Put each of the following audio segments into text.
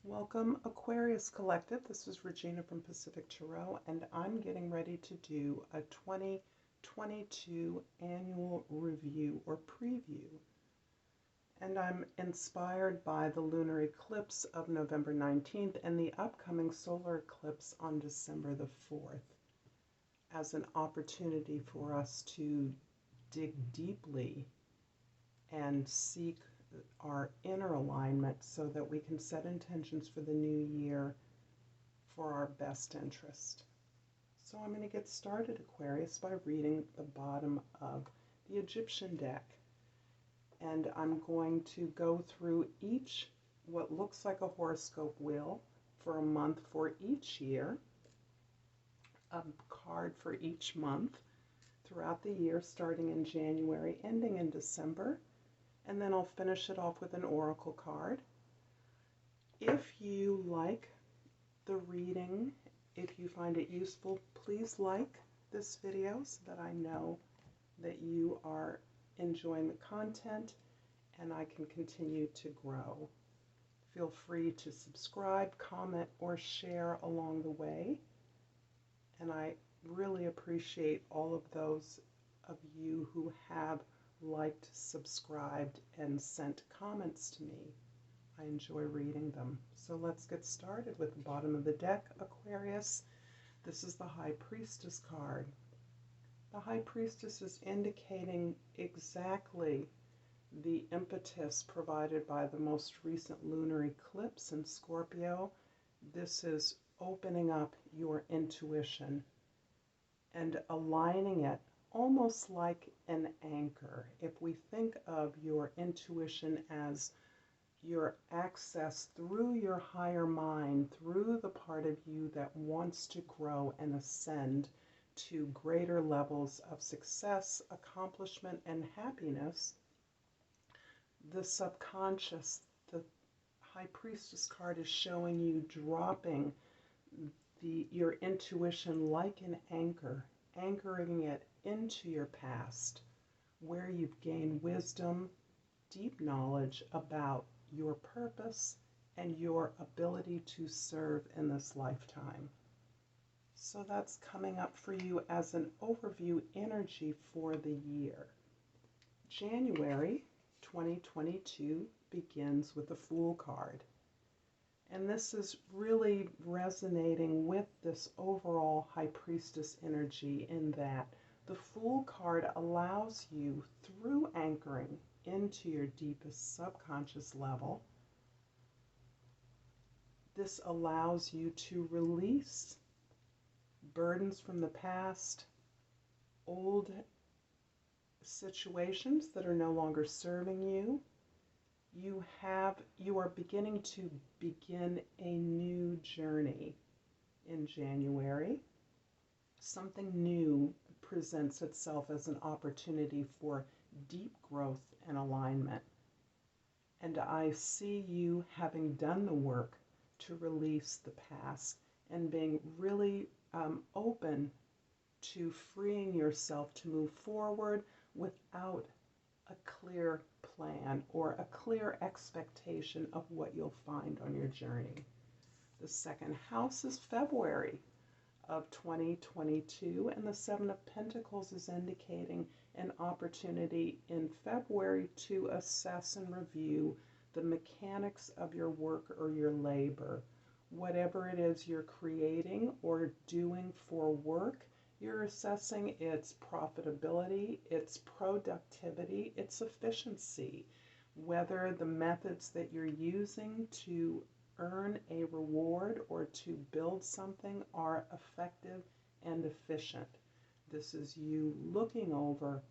Welcome, Aquarius Collective. This is Regina from Pacific Tarot, and I'm getting ready to do a 2022 annual review or preview. And I'm inspired by the lunar eclipse of November 19th and the upcoming solar eclipse on December the 4th as an opportunity for us to dig deeply and seek our inner alignment so that we can set intentions for the new year for our best interest. So I'm going to get started, Aquarius, by reading the bottom of the Egyptian deck. And I'm going to go through each, what looks like a horoscope wheel for a month for each year, a card for each month throughout the year, starting in January, ending in December. And then I'll finish it off with an oracle card. If you like the reading, if you find it useful, please like this video so that I know that you are enjoying the content and I can continue to grow. Feel free to subscribe, comment, or share along the way. And I really appreciate all of those of you who have liked, subscribed, and sent comments to me. I enjoy reading them. So let's get started with the bottom of the deck, Aquarius. This is the High Priestess card. The High Priestess is indicating exactly the impetus provided by the most recent lunar eclipse in Scorpio. This is opening up your intuition and aligning it almost like an anchor. If we think of your intuition as your access through your higher mind, through the part of you that wants to grow and ascend to greater levels of success, accomplishment, and happiness, the subconscious, the High Priestess card is showing you dropping your intuition like an anchor, anchoring it into your past, where you've gained wisdom, deep knowledge about your purpose and your ability to serve in this lifetime. So that's coming up for you as an overview energy for the year. January 2022 begins with the Fool card. And this is really resonating with this overall High Priestess energy in that the Fool card allows you, through anchoring into your deepest subconscious level, this allows you to release burdens from the past, old situations that are no longer serving you. You are beginning to begin a new journey in January. Something new presents itself as an opportunity for deep growth and alignment. And I see you having done the work to release the past and being really open to freeing yourself to move forward without a clear plan or a clear expectation of what you'll find on your journey. The second house is February of 2022, and the Seven of Pentacles is indicating an opportunity in February to assess and review the mechanics of your work or your labor. Whatever it is you're creating or doing for work, you're assessing its profitability, its productivity, its efficiency, whether the methods that you're using to earn a reward or to build something are effective and efficient. This is you looking over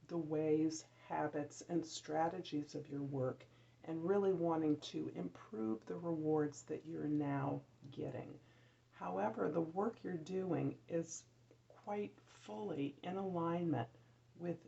the ways, habits, and strategies of your work and really wanting to improve the rewards that you're now getting. However, the work you're doing is quite fully in alignment with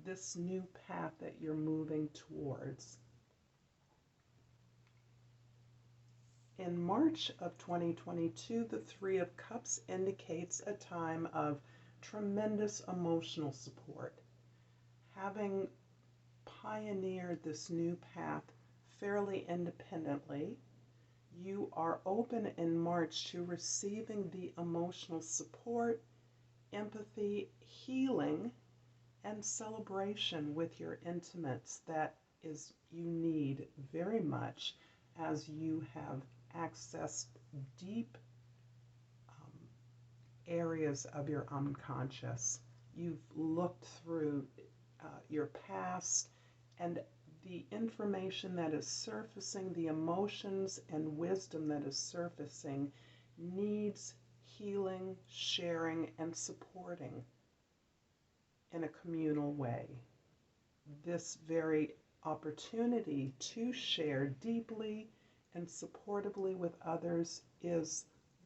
this new path that you're moving towards. In March of 2022, the Three of Cups indicates a time of tremendous emotional support. Having pioneered this new path fairly independently, You are open in March to receiving the emotional support, empathy, healing, and celebration with your intimates that is you need very much as you have accessed deep areas of your unconscious. You've looked through your past, and the information that is surfacing, the emotions and wisdom that is surfacing, needs healing, sharing, and supporting in a communal way. This very opportunity to share deeply and supportively with others is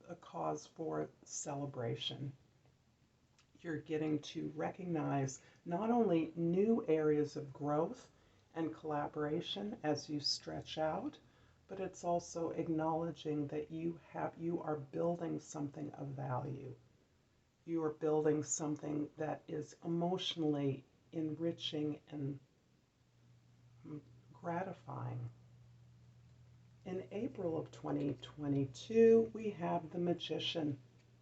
a cause for celebration. You're getting to recognize not only new areas of growth and collaboration as you stretch out, but it's also acknowledging that you are building something of value. You are building something that is emotionally enriching and gratifying. In April of 2022, we have the Magician.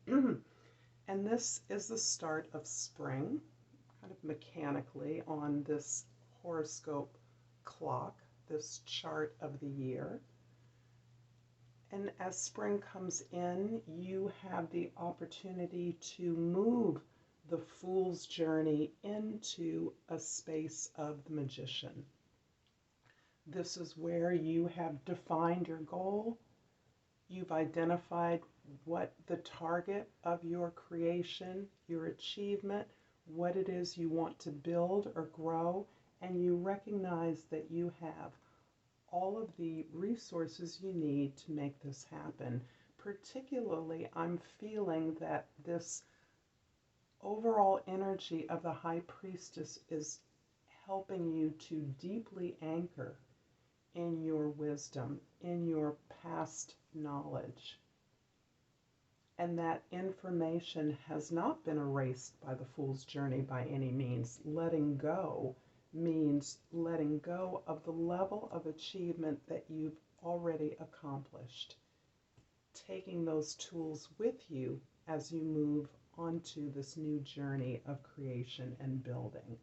And this is the start of spring, kind of mechanically on this horoscope clock, this chart of the year. And as spring comes in, you have the opportunity to move the Fool's journey into a space of the Magician. This is where you have defined your goal. You've identified what the target of your creation, your achievement, what it is you want to build or grow, and you recognize that you have all of the resources you need to make this happen. Particularly, I'm feeling that this overall energy of the High Priestess is helping you to deeply anchor in your wisdom, in your past knowledge. And that information has not been erased by the Fool's journey by any means. Letting go means letting go of the level of achievement that you've already accomplished. Taking those tools with you as you move onto this new journey of creation and building.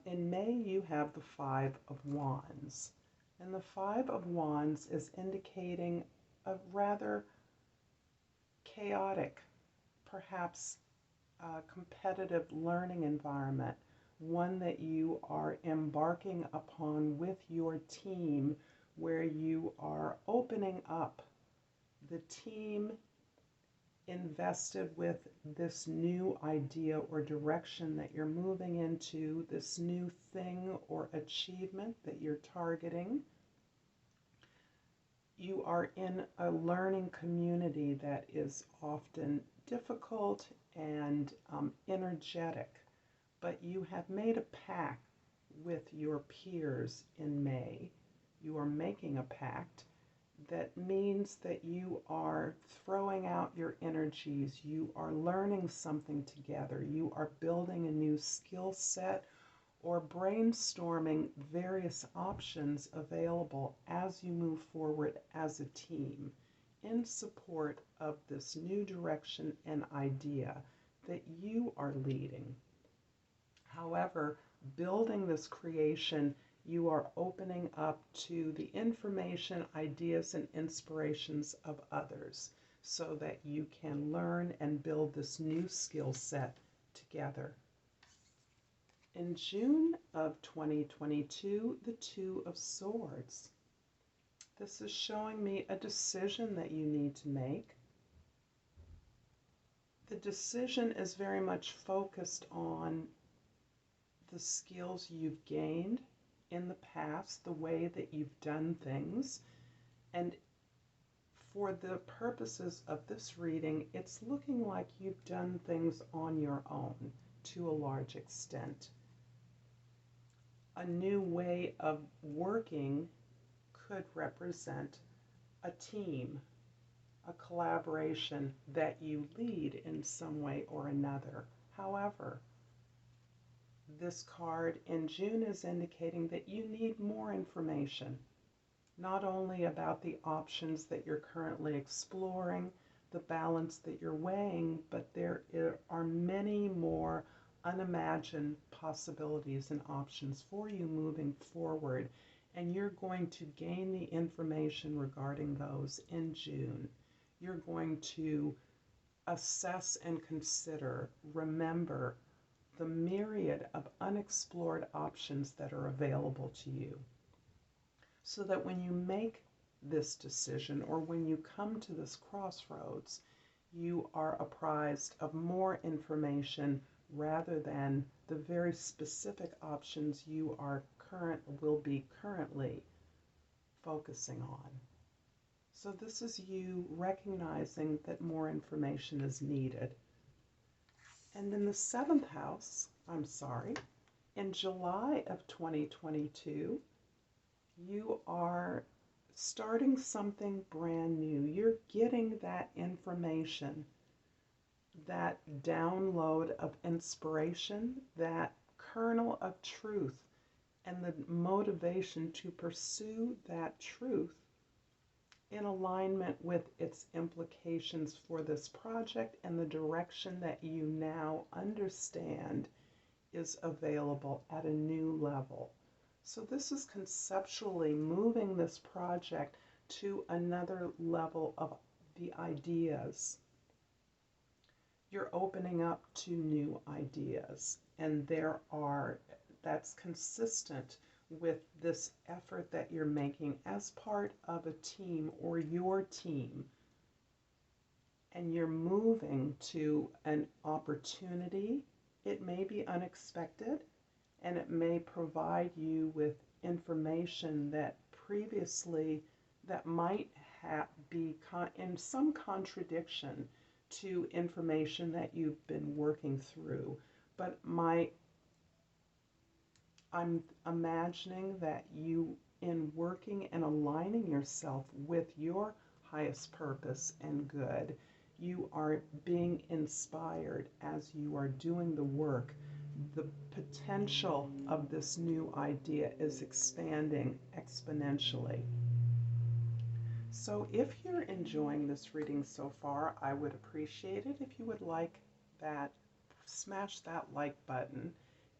In May, you have the Five of Wands. And the Five of Wands is indicating a rather chaotic, perhaps competitive learning environment, one that you are embarking upon with your team, where you are opening up the team invested with this new idea or direction that you're moving into, this new thing or achievement that you're targeting. You are in a learning community that is often difficult and energetic, but you have made a pact with your peers in May. You are making a pact that means that you are throwing out your energies, you are learning something together, you are building a new skill set or brainstorming various options available as you move forward as a team in support of this new direction and idea that you are leading. However, building this creation, you are opening up to the information, ideas, and inspirations of others so that you can learn and build this new skill set together. In June of 2022, the Two of Swords. This is showing me a decision that you need to make. The decision is very much focused on the skills you've gained in the past, the way that you've done things. And for the purposes of this reading, it's looking like you've done things on your own to a large extent. A new way of working could represent a team, a collaboration that you lead in some way or another. However, this card in June is indicating that you need more information, not only about the options that you're currently exploring, the balance that you're weighing, but there are many more unimagined possibilities and options for you moving forward. And you're going to gain the information regarding those in June. You're going to assess and consider, remember the myriad of unexplored options that are available to you, so that when you make this decision or when you come to this crossroads, you are apprised of more information rather than the very specific options you will be currently focusing on. So this is you recognizing that more information is needed. And in the seventh house, in July of 2022, you are starting something brand new. You're getting that information, that download of inspiration, that kernel of truth, and the motivation to pursue that truth in alignment with its implications for this project and the direction that you now understand is available at a new level. So this is conceptually moving this project to another level of the ideas. You're opening up to new ideas, and that's consistent with this effort that you're making as part of a team or your team. And you're moving to an opportunity. It may be unexpected, and it may provide you with information that previously that might be in some contradiction to information that you've been working through. But I'm imagining that you, in working and aligning yourself with your highest purpose and good, you are being inspired as you are doing the work. The potential of this new idea is expanding exponentially. So if you're enjoying this reading so far, I would appreciate it if you would smash that like button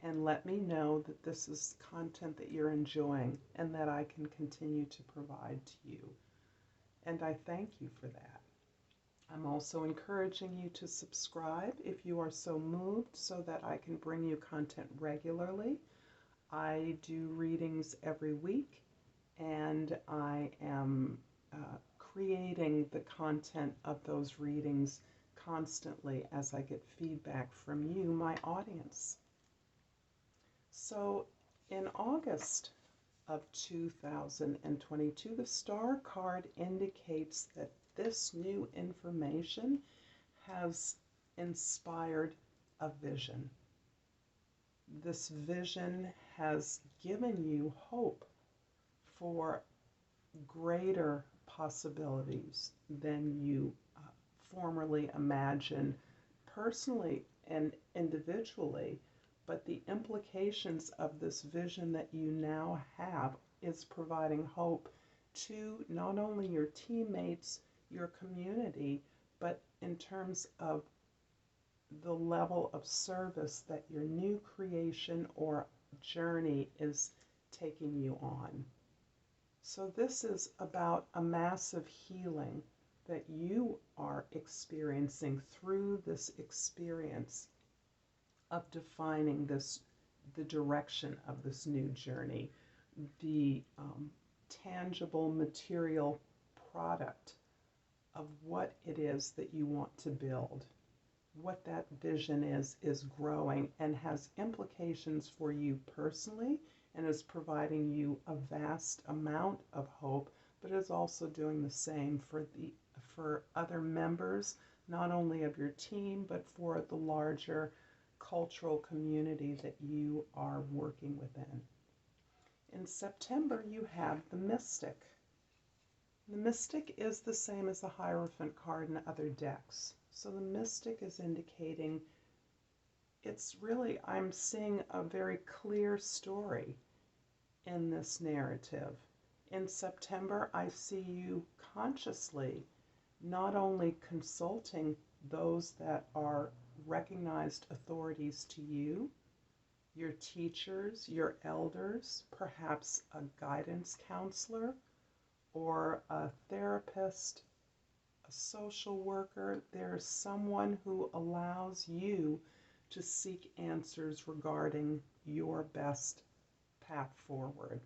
and let me know that this is content that you're enjoying and that I can continue to provide to you. And I thank you for that. I'm also encouraging you to subscribe if you are so moved, so that I can bring you content regularly. I do readings every week, and I am creating the content of those readings constantly as I get feedback from you, my audience. So in August of 2022, the star card indicates that this new information has inspired a vision. This vision has given you hope for greater possibilities than you formerly imagined, personally and individually. But the implications of this vision that you now have is providing hope to not only your teammates, your community, but in terms of the level of service that your new creation or journey is taking you on. So this is about a massive healing that you are experiencing through this experience of defining the direction of this new journey, the tangible material product of what it is that you want to build. What that vision is growing and has implications for you personally, and is providing you a vast amount of hope, but is also doing the same for other members, not only of your team, but for the larger cultural community that you are working within. In September, you have the Mystic. The Mystic is the same as the Hierophant card in other decks. So the Mystic is indicating it's really, I'm seeing a very clear story in this narrative. In September, I see you consciously not only consulting those that are recognized authorities to you, your teachers, your elders, perhaps a guidance counselor or a therapist, a social worker. There's someone who allows you to seek answers regarding your best path forward.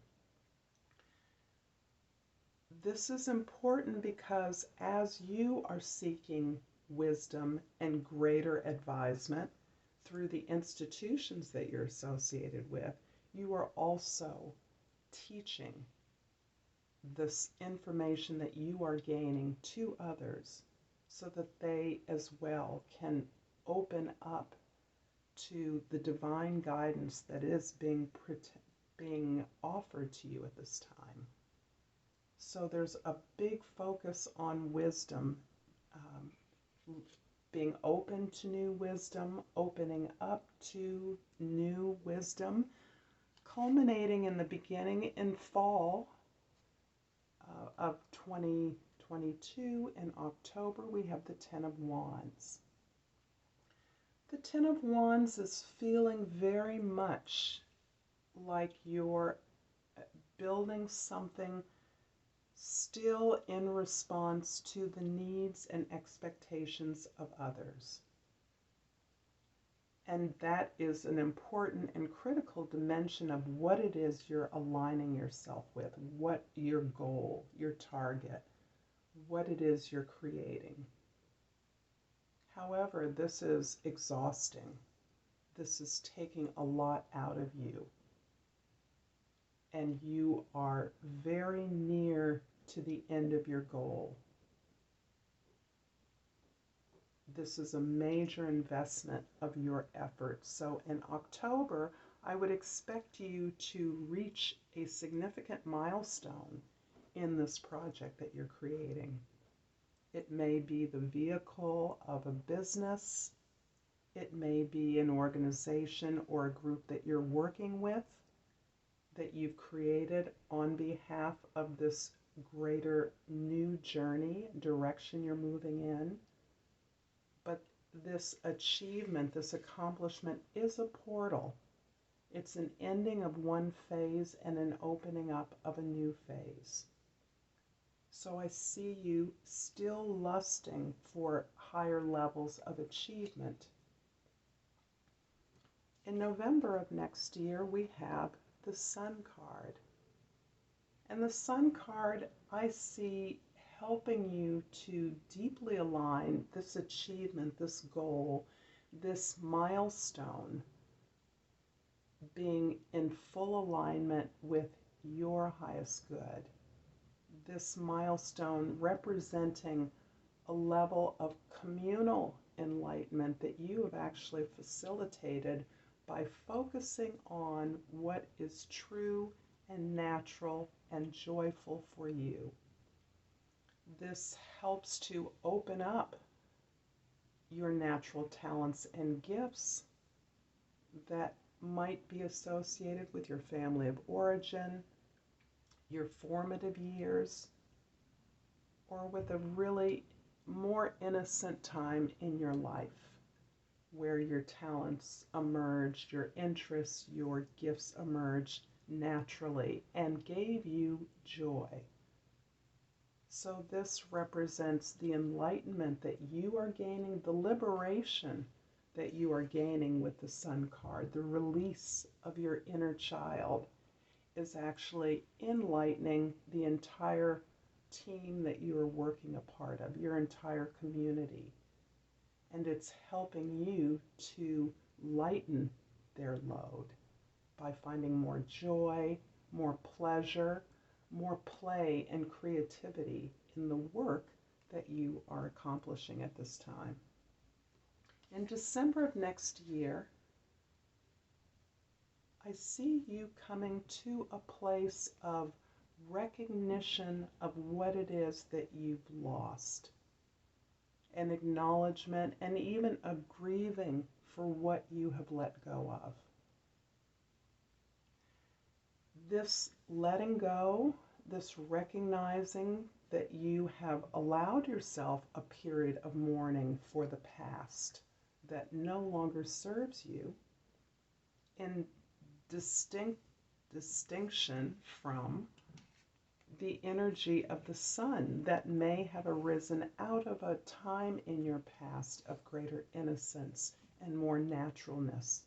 This is important because as you are seeking wisdom and greater advisement through the institutions that you're associated with, you are also teaching this information that you are gaining to others so that they as well can open up to the divine guidance that is being offered to you at this time. So there's a big focus on wisdom, being open to new wisdom, opening up to new wisdom, culminating in the beginning in fall of 2022. In October, we have the Ten of Wands. The Ten of Wands is feeling very much like you're building something still in response to the needs and expectations of others. And that is an important and critical dimension of what it is you're aligning yourself with, what your goal, your target, what it is you're creating. However, this is exhausting. This is taking a lot out of you. And you are very near to the end of your goal. This is a major investment of your efforts. So in October, I would expect you to reach a significant milestone in this project that you're creating. It may be the vehicle of a business. It may be an organization or a group that you're working with that you've created on behalf of this greater new journey, direction you're moving in. But this achievement, this accomplishment is a portal. It's an ending of one phase and an opening up of a new phase. So I see you still lusting for higher levels of achievement. In November of next year, we have the Sun card. And the Sun card, I see helping you to deeply align this achievement, this goal, this milestone, being in full alignment with your highest good. This milestone representing a level of communal enlightenment that you have actually facilitated by focusing on what is true and natural and joyful for you. This helps to open up your natural talents and gifts that might be associated with your family of origin, your formative years, or with a really more innocent time in your life where your talents emerged, your interests, your gifts emerged naturally and gave you joy. So this represents the enlightenment that you are gaining, the liberation that you are gaining with the Sun card, the release of your inner child is actually enlightening the entire team that you are working a part of, your entire community. And it's helping you to lighten their load by finding more joy, more pleasure, more play and creativity in the work that you are accomplishing at this time. In December of next year, I see you coming to a place of recognition of what it is that you've lost, an acknowledgement and even a grieving for what you have let go of. This letting go, this recognizing that you have allowed yourself a period of mourning for the past that no longer serves you, in distinction from the energy of the sun that may have arisen out of a time in your past of greater innocence and more naturalness.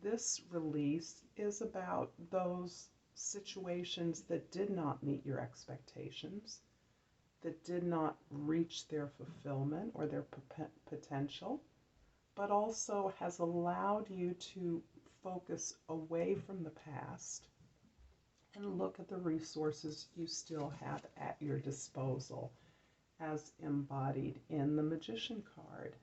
This release is about those situations that did not meet your expectations, that did not reach their fulfillment or their potential, but also has allowed you to focus away from the past and look at the resources you still have at your disposal, as embodied in the Magician card.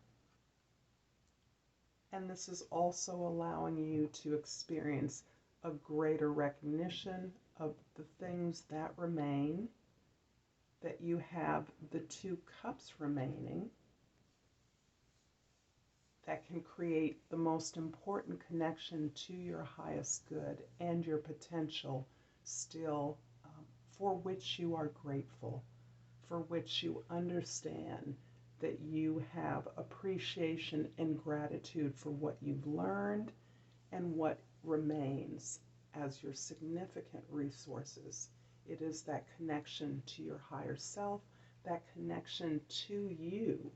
And this is also allowing you to experience a greater recognition of the things that remain, that you have the 2 cups remaining, that can create the most important connection to your highest good and your potential still, for which you are grateful, for which you understand that you have appreciation and gratitude for what you've learned and what remains as your significant resources. It is that connection to your higher self, that connection to you,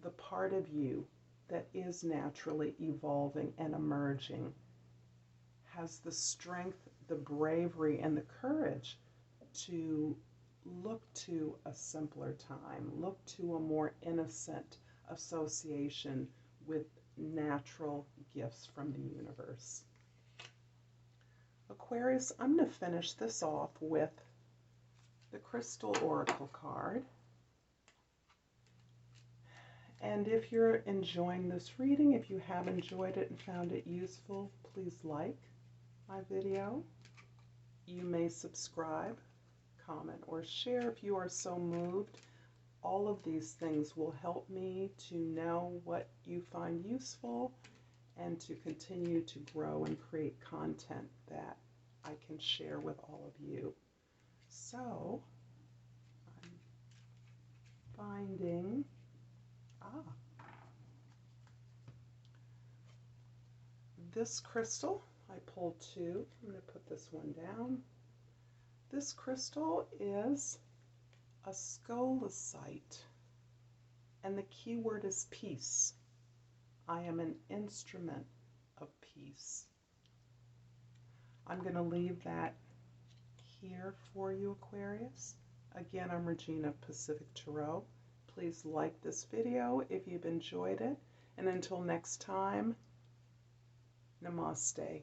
the part of you that is naturally evolving and emerging, has the strength, the bravery, and the courage to look to a simpler time, look to a more innocent association with natural gifts from the universe. Aquarius, I'm going to finish this off with the Crystal Oracle card. And if you're enjoying this reading, if you have enjoyed it and found it useful, please like my video. You may subscribe, comment, or share if you are so moved. All of these things will help me to know what you find useful and to continue to grow and create content that I can share with all of you. So, I'm finding, this crystal. I pulled 2. I'm going to put this one down. This crystal is a scolecite, and the key word is peace. I am an instrument of peace. I'm going to leave that here for you, Aquarius. Again, I'm Regina of Pacific Tarot. Please like this video if you've enjoyed it. And until next time, Namaste.